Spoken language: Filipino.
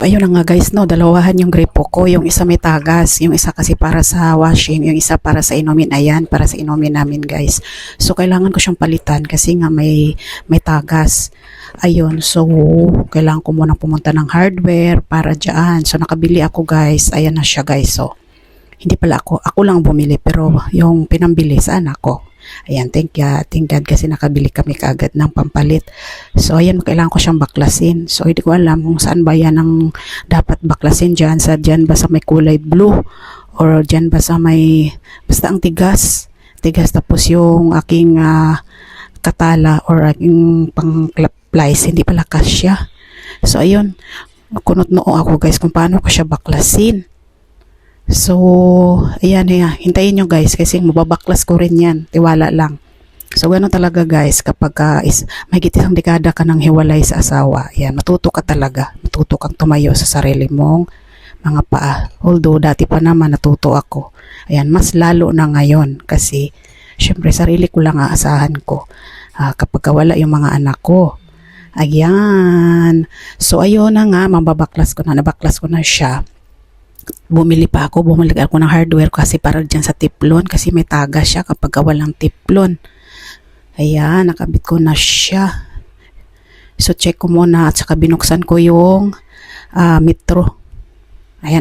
Ayun na nga guys, no, dalawahan yung gripo ko. Yung isa may tagas, yung isa kasi para sa washing, yung isa para sa inumin. Ayan, para sa inumin namin guys. So, kailangan ko siyang palitan kasi nga may tagas. Ayun, so, kailangan ko munang pumunta ng hardware para dyan. So, nakabili ako guys. Ayan na siya guys. So, hindi pala ako lang bumili pero yung pinambili saan ako. Ayan, thank God kasi nakabili kami kaagad ng pampalit. So, ayan, kailangan ko siyang baklasin. So, hindi ko alam kung saan ba yan ang dapat baklasin dyan. Dyan ba sa may kulay blue? Or dyan ba sa may, basta ang tigas. Tigas tapos yung aking katala or aking pang-plies, hindi pala kasya. So, ayun, kunot noo ako guys kung paano ko siya baklasin. So, ayan, hintayin nyo guys kasi mababaklas ko rin yan. Tiwala lang. So, gano'n talaga guys kapag may isang dekada ka ng hiwalay sa asawa. Ayan, matuto ka talaga. Matuto kang tumayo sa sarili mong mga paa. Although, dati pa naman natuto ako. Ayan, mas lalo na ngayon kasi syempre sarili ko lang aasahan ko kapag wala yung mga anak ko. Ayan. So, ayun na nga, nabaklas ko na siya. Bumili ako ng hardware kasi para dyan sa tiplon kasi may taga siya kapag walang tiplon. Ayan, nakabit ko na siya. So check ko muna at saka binuksan ko yung metro. Ayan.